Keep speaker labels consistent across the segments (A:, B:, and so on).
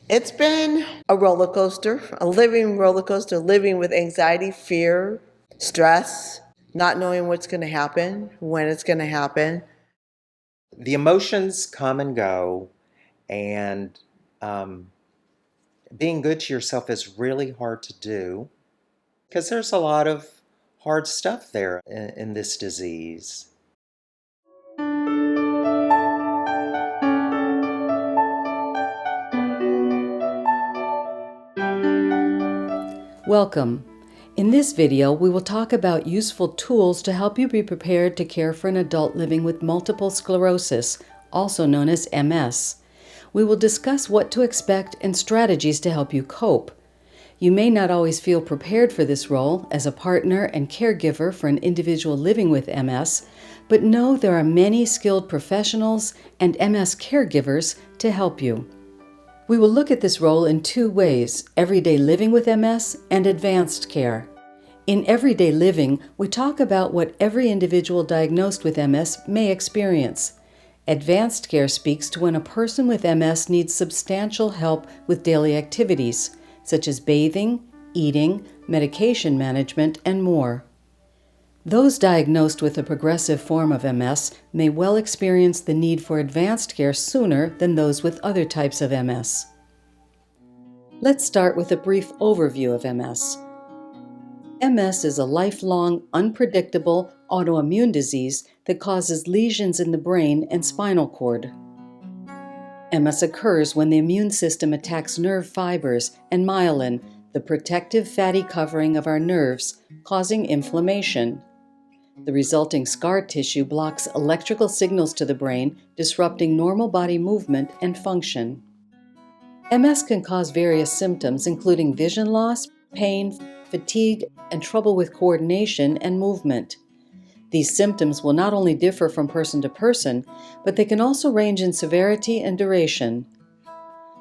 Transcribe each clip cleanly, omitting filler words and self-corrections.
A: It's been a roller coaster, a living roller coaster, living with anxiety, fear, stress, not knowing what's going to happen, when it's going to happen.
B: The emotions come and go, and um, being good to yourself is really hard to do because there's a lot of hard stuff there in this disease.
C: Welcome. In this video, we will talk about useful tools to help you be prepared to care for an adult living with multiple sclerosis, also known as MS. We will discuss what to expect and strategies to help you cope. You may not always feel prepared for this role as a partner and caregiver for an individual living with MS, but know there are many skilled professionals and MS caregivers to help you. We will look at this role in two ways: everyday living with MS and advanced care. In everyday living, we talk about what every individual diagnosed with MS may experience. Advanced care speaks to when a person with MS needs substantial help with daily activities, such as bathing, eating, medication management, and more. Those diagnosed with a progressive form of MS may well experience the need for advanced care sooner than those with other types of MS. Let's start with a brief overview of MS. MS is a lifelong, unpredictable autoimmune disease that causes lesions in the brain and spinal cord. MS occurs when the immune system attacks nerve fibers and myelin, the protective fatty covering of our nerves, causing inflammation. The resulting scar tissue blocks electrical signals to the brain, disrupting normal body movement and function. MS can cause various symptoms, including vision loss, pain, fatigue, and trouble with coordination and movement. These symptoms will not only differ from person to person, but they can also range in severity and duration.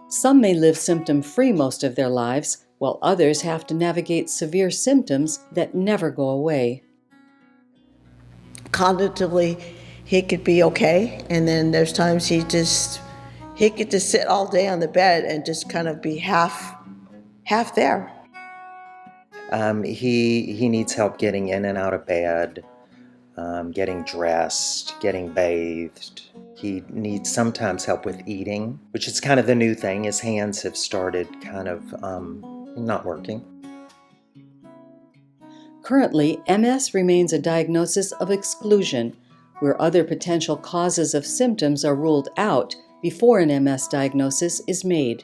C: Some may live symptom-free most of their lives, while others have to navigate severe symptoms that never go away.
A: Cognitively, he could be okay, and then there's times he could just sit all day on the bed and just kind of be half there.
B: He needs help getting in and out of bed, getting dressed, getting bathed. He needs sometimes help with eating, which is kind of the new thing. His hands have started kind of not working.
C: Currently, MS remains a diagnosis of exclusion, where other potential causes of symptoms are ruled out before an MS diagnosis is made.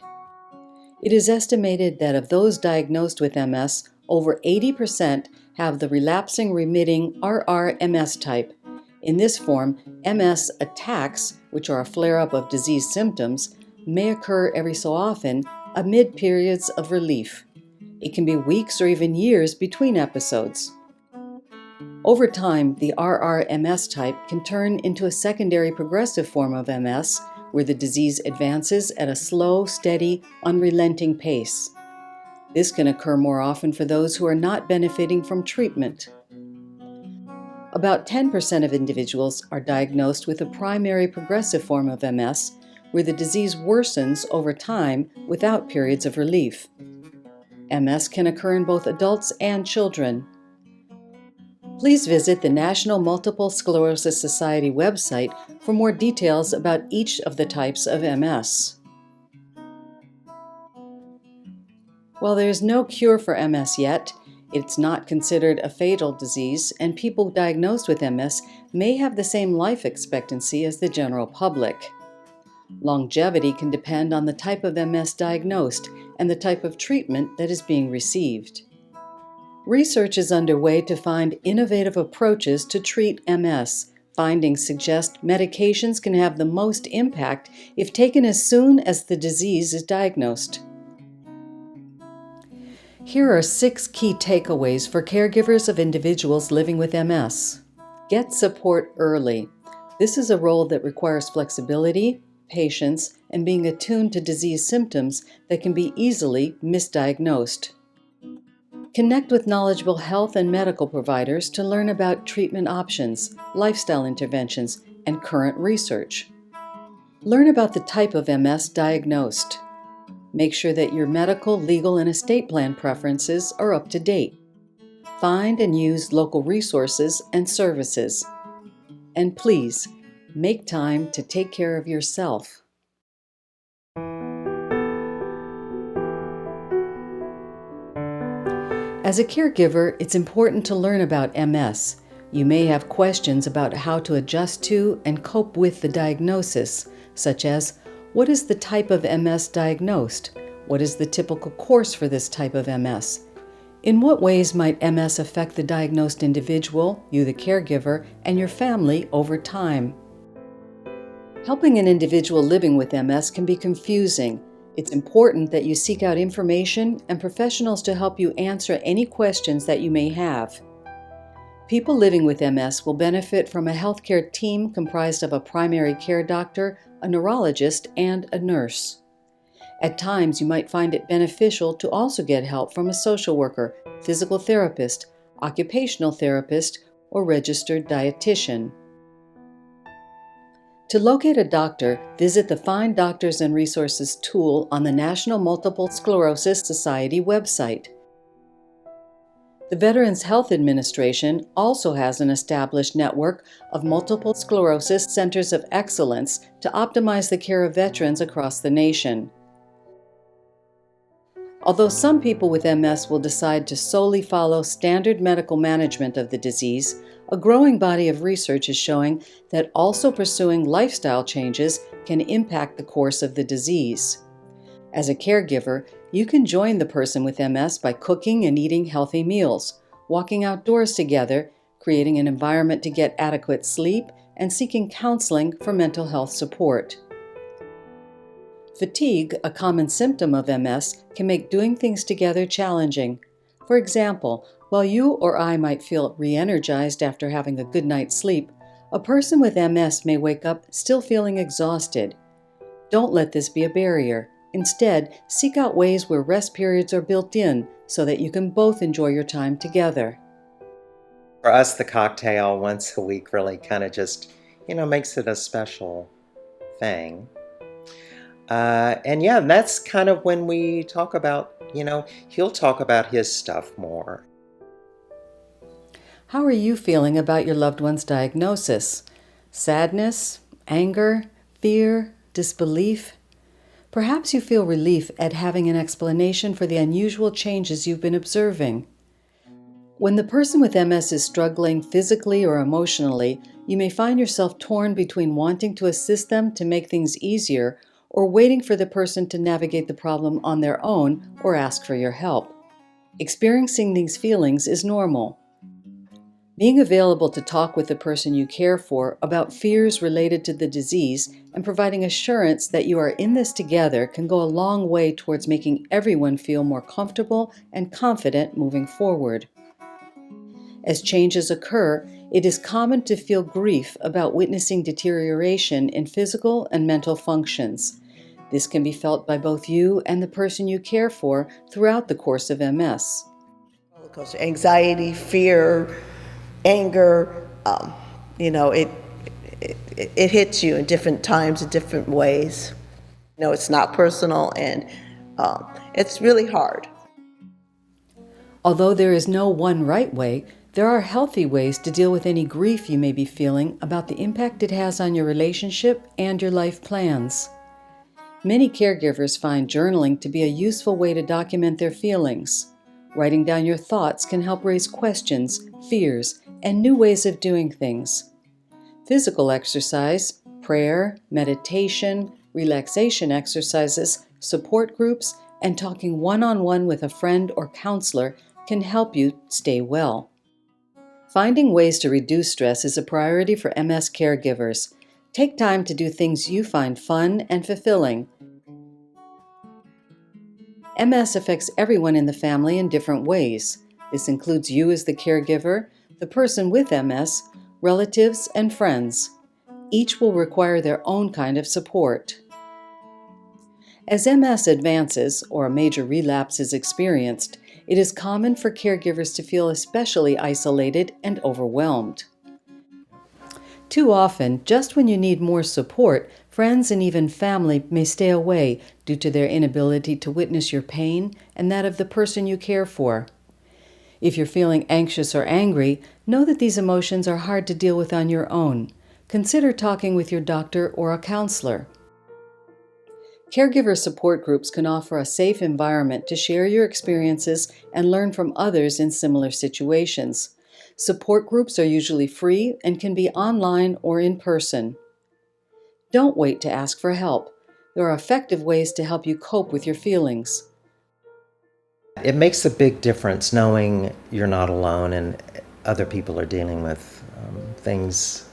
C: It is estimated that of those diagnosed with MS, over 80% have the relapsing remitting RR-MS type. In this form, MS attacks, which are a flare-up of disease symptoms, may occur every so often amid periods of relief. It can be weeks or even years between episodes. Over time, the RR-MS type can turn into a secondary progressive form of MS, where the disease advances at a slow, steady, unrelenting pace. This can occur more often for those who are not benefiting from treatment. About 10% of individuals are diagnosed with a primary progressive form of MS, where the disease worsens over time without periods of relief. MS can occur in both adults and children. Please visit the National Multiple Sclerosis Society website for more details about each of the types of MS. While there is no cure for MS yet, it's not considered a fatal disease, and people diagnosed with MS may have the same life expectancy as the general public. Longevity can depend on the type of MS diagnosed and the type of treatment that is being received. Research is underway to find innovative approaches to treat MS. Findings suggest medications can have the most impact if taken as soon as the disease is diagnosed. Here are 6 key takeaways for caregivers of individuals living with MS. Get support early. This is a role that requires flexibility, patience, and being attuned to disease symptoms that can be easily misdiagnosed. Connect with knowledgeable health and medical providers to learn about treatment options, lifestyle interventions, and current research. Learn about the type of MS diagnosed. Make sure that your medical, legal, and estate plan preferences are up to date. Find and use local resources and services. And please, make time to take care of yourself. As a caregiver, it's important to learn about MS. You may have questions about how to adjust to and cope with the diagnosis, such as, what is the type of MS diagnosed? What is the typical course for this type of MS? In what ways might MS affect the diagnosed individual, you the caregiver, and your family over time? Helping an individual living with MS can be confusing. It's important that you seek out information and professionals to help you answer any questions that you may have. People living with MS will benefit from a healthcare team comprised of a primary care doctor, a neurologist, and a nurse. At times, you might find it beneficial to also get help from a social worker, physical therapist, occupational therapist, or registered dietitian. To locate a doctor, visit the Find Doctors and Resources tool on the National Multiple Sclerosis Society website. The Veterans Health Administration also has an established network of multiple sclerosis centers of excellence to optimize the care of veterans across the nation. Although some people with MS will decide to solely follow standard medical management of the disease, a growing body of research is showing that also pursuing lifestyle changes can impact the course of the disease. As a caregiver, you can join the person with MS by cooking and eating healthy meals, walking outdoors together, creating an environment to get adequate sleep, and seeking counseling for mental health support. Fatigue, a common symptom of MS, can make doing things together challenging. For example, while you or I might feel re-energized after having a good night's sleep, a person with MS may wake up still feeling exhausted. Don't let this be a barrier. Instead, seek out ways where rest periods are built in so that you can both enjoy your time together.
B: For us, the cocktail once a week really kind of just, makes it a special thing. And that's kind of when we talk about, he'll talk about his stuff more.
C: How are you feeling about your loved one's diagnosis? Sadness, anger, fear, disbelief? Perhaps you feel relief at having an explanation for the unusual changes you've been observing. When the person with MS is struggling physically or emotionally, you may find yourself torn between wanting to assist them to make things easier or waiting for the person to navigate the problem on their own or ask for your help. Experiencing these feelings is normal. Being available to talk with the person you care for about fears related to the disease and providing assurance that you are in this together can go a long way towards making everyone feel more comfortable and confident moving forward. As changes occur, it is common to feel grief about witnessing deterioration in physical and mental functions. This can be felt by both you and the person you care for throughout the course of MS.
A: Anxiety, fear, anger, it hits you in different times, in different ways. It's not personal, and it's really hard.
C: Although there is no one right way, there are healthy ways to deal with any grief you may be feeling about the impact it has on your relationship and your life plans. Many caregivers find journaling to be a useful way to document their feelings. Writing down your thoughts can help raise questions, fears, and new ways of doing things. Physical exercise, prayer, meditation, relaxation exercises, support groups, and talking one-on-one with a friend or counselor can help you stay well. Finding ways to reduce stress is a priority for MS caregivers. Take time to do things you find fun and fulfilling. MS affects everyone in the family in different ways. This includes you as the caregiver, the person with MS, relatives, and friends. Each will require their own kind of support. As MS advances, or a major relapse is experienced, it is common for caregivers to feel especially isolated and overwhelmed. Too often, just when you need more support, friends and even family may stay away due to their inability to witness your pain and that of the person you care for. If you're feeling anxious or angry, know that these emotions are hard to deal with on your own. Consider talking with your doctor or a counselor. Caregiver support groups can offer a safe environment to share your experiences and learn from others in similar situations. Support groups are usually free and can be online or in person. Don't wait to ask for help. There are effective ways to help you cope with your feelings.
B: It makes a big difference knowing you're not alone and other people are dealing with things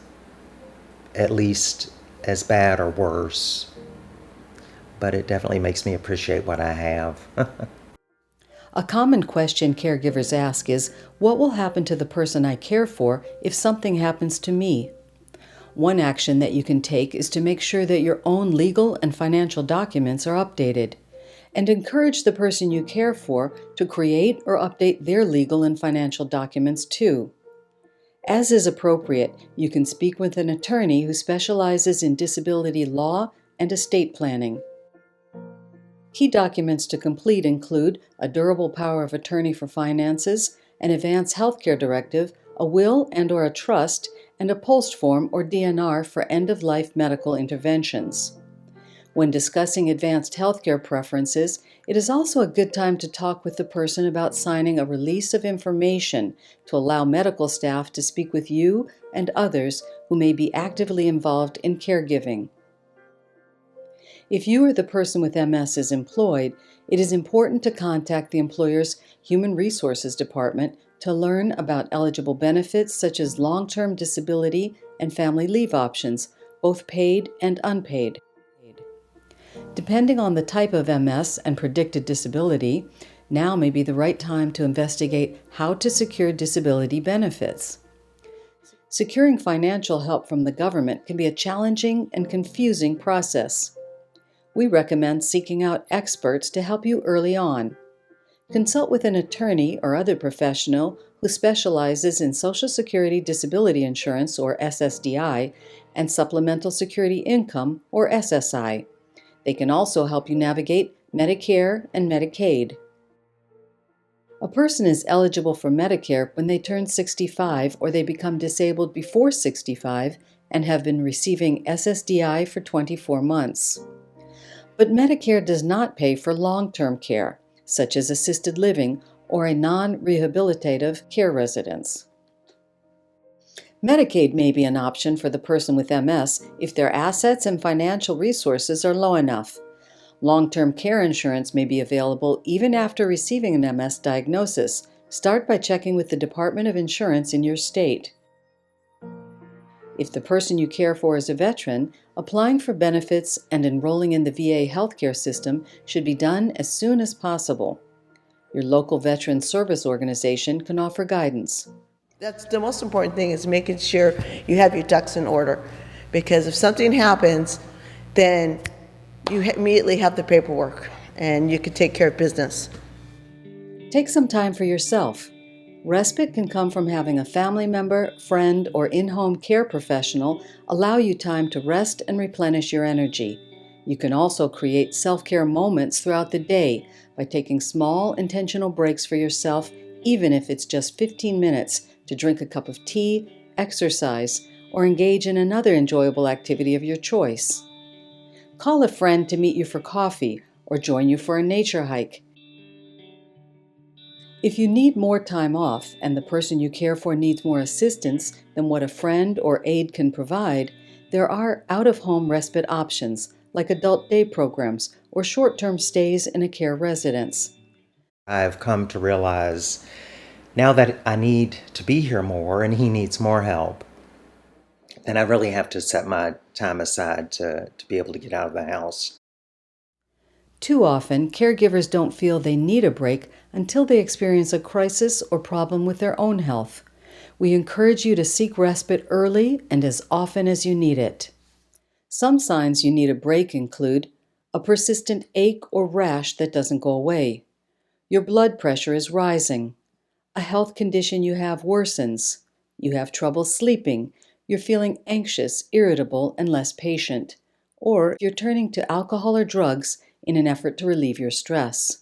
B: at least as bad or worse. But it definitely makes me appreciate what I have.
C: A common question caregivers ask is, what will happen to the person I care for if something happens to me? One action that you can take is to make sure that your own legal and financial documents are updated, and encourage the person you care for to create or update their legal and financial documents too. As is appropriate, you can speak with an attorney who specializes in disability law and estate planning. Key documents to complete include a durable power of attorney for finances, an advance healthcare directive, a will and/or a trust, and a post form or DNR for end-of-life medical interventions. When discussing advanced healthcare preferences, it is also a good time to talk with the person about signing a release of information to allow medical staff to speak with you and others who may be actively involved in caregiving. If you or the person with MS is employed, it is important to contact the employer's Human Resources Department to learn about eligible benefits such as long-term disability and family leave options, both paid and unpaid. Depending on the type of MS and predicted disability, now may be the right time to investigate how to secure disability benefits. Securing financial help from the government can be a challenging and confusing process. We recommend seeking out experts to help you early on. Consult with an attorney or other professional who specializes in Social Security Disability Insurance, or SSDI, and Supplemental Security Income, or SSI. They can also help you navigate Medicare and Medicaid. A person is eligible for Medicare when they turn 65 or they become disabled before 65 and have been receiving SSDI for 24 months. But Medicare does not pay for long-term care, such as assisted living or a non-rehabilitative care residence. Medicaid may be an option for the person with MS if their assets and financial resources are low enough. Long-term care insurance may be available even after receiving an MS diagnosis. Start by checking with the Department of Insurance in your state. If the person you care for is a veteran, applying for benefits and enrolling in the VA healthcare system should be done as soon as possible. Your local veteran service organization can offer guidance.
A: That's the most important thing, is making sure you have your ducks in order. Because if something happens, then you immediately have the paperwork and you can take care of business.
C: Take some time for yourself. Respite can come from having a family member, friend, or in-home care professional allow you time to rest and replenish your energy. You can also create self-care moments throughout the day by taking small, intentional breaks for yourself, even if it's just 15 minutes to drink a cup of tea, exercise, or engage in another enjoyable activity of your choice. Call a friend to meet you for coffee or join you for a nature hike. If you need more time off and the person you care for needs more assistance than what a friend or aide can provide, there are out-of-home respite options like adult day programs or short-term stays in a care residence.
B: I've come to realize now that I need to be here more and he needs more help, then I really have to set my time aside to be able to get out of the house.
C: Too often, caregivers don't feel they need a break until they experience a crisis or problem with their own health. We encourage you to seek respite early and as often as you need it. Some signs you need a break include a persistent ache or rash that doesn't go away, your blood pressure is rising, a health condition you have worsens, you have trouble sleeping, you're feeling anxious, irritable, and less patient, or you're turning to alcohol or drugs in an effort to relieve your stress.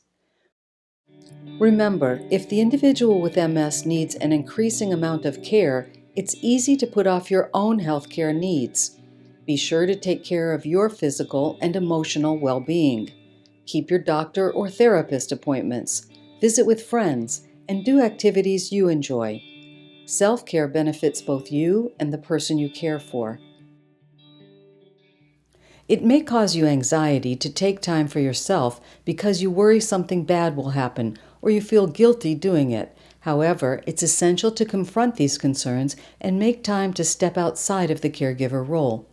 C: Remember, if the individual with MS needs an increasing amount of care, it's easy to put off your own healthcare needs. Be sure to take care of your physical and emotional well-being. Keep your doctor or therapist appointments, visit with friends, and do activities you enjoy. Self-care benefits both you and the person you care for. It may cause you anxiety to take time for yourself because you worry something bad will happen or you feel guilty doing it. However, it's essential to confront these concerns and make time to step outside of the caregiver role.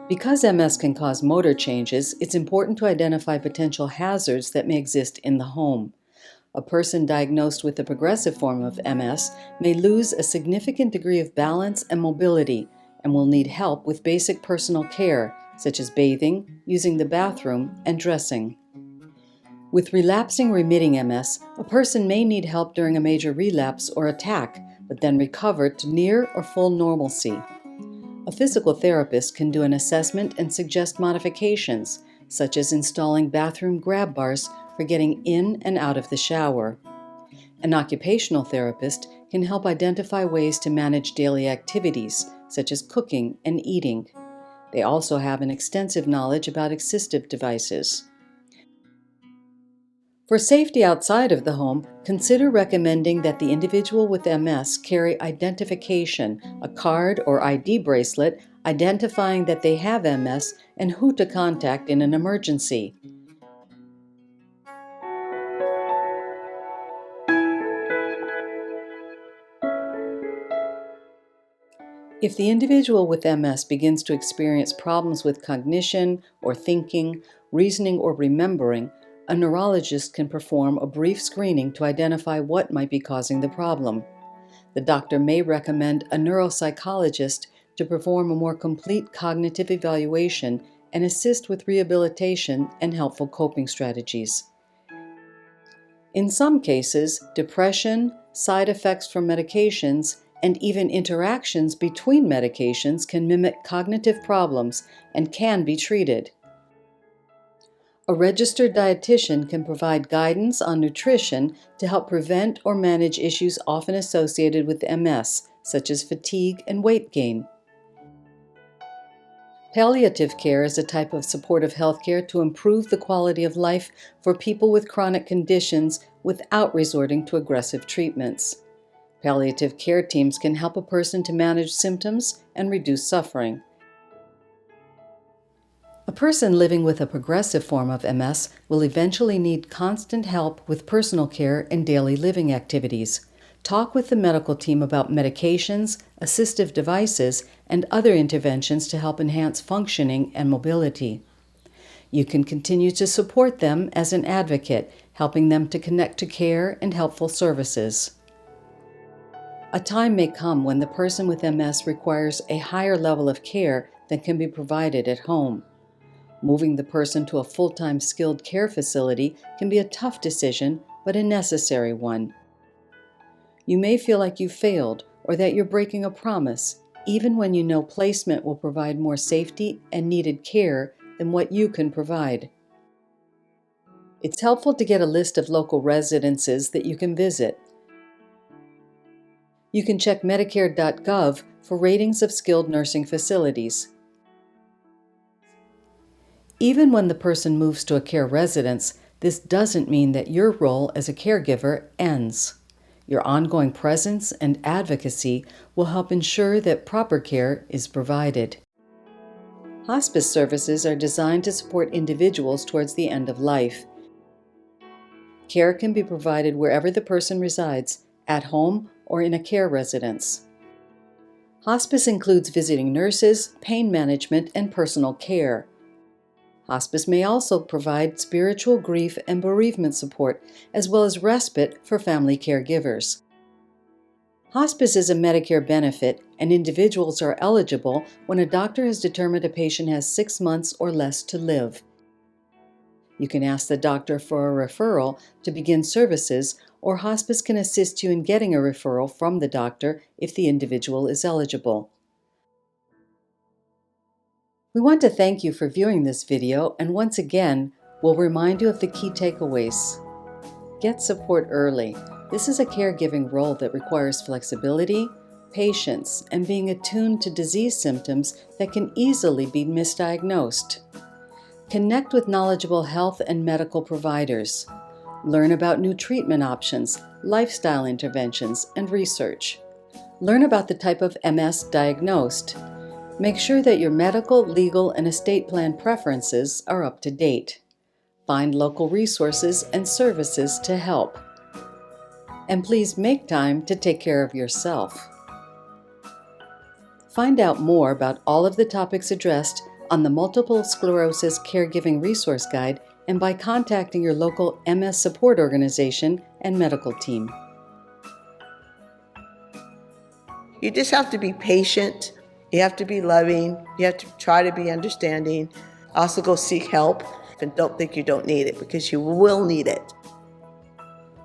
C: Because MS can cause motor changes, it's important to identify potential hazards that may exist in the home. A person diagnosed with a progressive form of MS may lose a significant degree of balance and mobility and will need help with basic personal care, such as bathing, using the bathroom, and dressing. With relapsing remitting MS, a person may need help during a major relapse or attack, but then recover to near or full normalcy. A physical therapist can do an assessment and suggest modifications, such as installing bathroom grab bars for getting in and out of the shower. An occupational therapist can help identify ways to manage daily activities, such as cooking and eating. They also have an extensive knowledge about assistive devices. For safety outside of the home, consider recommending that the individual with MS carry identification, a card or ID bracelet identifying that they have MS and who to contact in an emergency. If the individual with MS begins to experience problems with cognition or thinking, reasoning, or remembering, a neurologist can perform a brief screening to identify what might be causing the problem. The doctor may recommend a neuropsychologist to perform a more complete cognitive evaluation and assist with rehabilitation and helpful coping strategies. In some cases, depression, side effects from medications, and even interactions between medications can mimic cognitive problems and can be treated. A registered dietitian can provide guidance on nutrition to help prevent or manage issues often associated with MS, such as fatigue and weight gain. Palliative care is a type of supportive healthcare to improve the quality of life for people with chronic conditions without resorting to aggressive treatments. Palliative care teams can help a person to manage symptoms and reduce suffering. A person living with a progressive form of MS will eventually need constant help with personal care and daily living activities. Talk with the medical team about medications, assistive devices, and other interventions to help enhance functioning and mobility. You can continue to support them as an advocate, helping them to connect to care and helpful services. A time may come when the person with MS requires a higher level of care than can be provided at home. Moving the person to a full-time skilled care facility can be a tough decision, but a necessary one. You may feel like you failed or that you're breaking a promise, even when you know placement will provide more safety and needed care than what you can provide. It's helpful to get a list of local residences that you can visit. You can check Medicare.gov for ratings of skilled nursing facilities. Even when the person moves to a care residence, this doesn't mean that your role as a caregiver ends. Your ongoing presence and advocacy will help ensure that proper care is provided. Hospice services are designed to support individuals towards the end of life. Care can be provided wherever the person resides, at home or in a care residence. Hospice includes visiting nurses, pain management, and personal care. Hospice may also provide spiritual grief and bereavement support, as well as respite for family caregivers. Hospice is a Medicare benefit, and individuals are eligible when a doctor has determined a patient has 6 months or less to live. You can ask the doctor for a referral to begin services, or hospice can assist you in getting a referral from the doctor if the individual is eligible. We want to thank you for viewing this video, and once again, we'll remind you of the key takeaways. Get support early. This is a caregiving role that requires flexibility, patience, and being attuned to disease symptoms that can easily be misdiagnosed. Connect with knowledgeable health and medical providers. Learn about new treatment options, lifestyle interventions, and research. Learn about the type of MS diagnosed. Make sure that your medical, legal, and estate plan preferences are up to date. Find local resources and services to help. And please make time to take care of yourself. Find out more about all of the topics addressed on the Multiple Sclerosis Caregiving Resource Guide and by contacting your local MS support organization and medical team.
A: You just have to be patient. You have to be loving. You have to try to be understanding. Also go seek help and don't think you don't need it, because you will need it.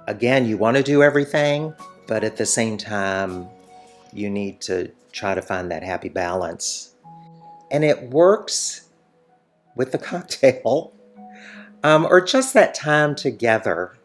B: Again, you want to do everything, but at the same time, you need to try to find that happy balance. And it works with the cocktail, or just that time together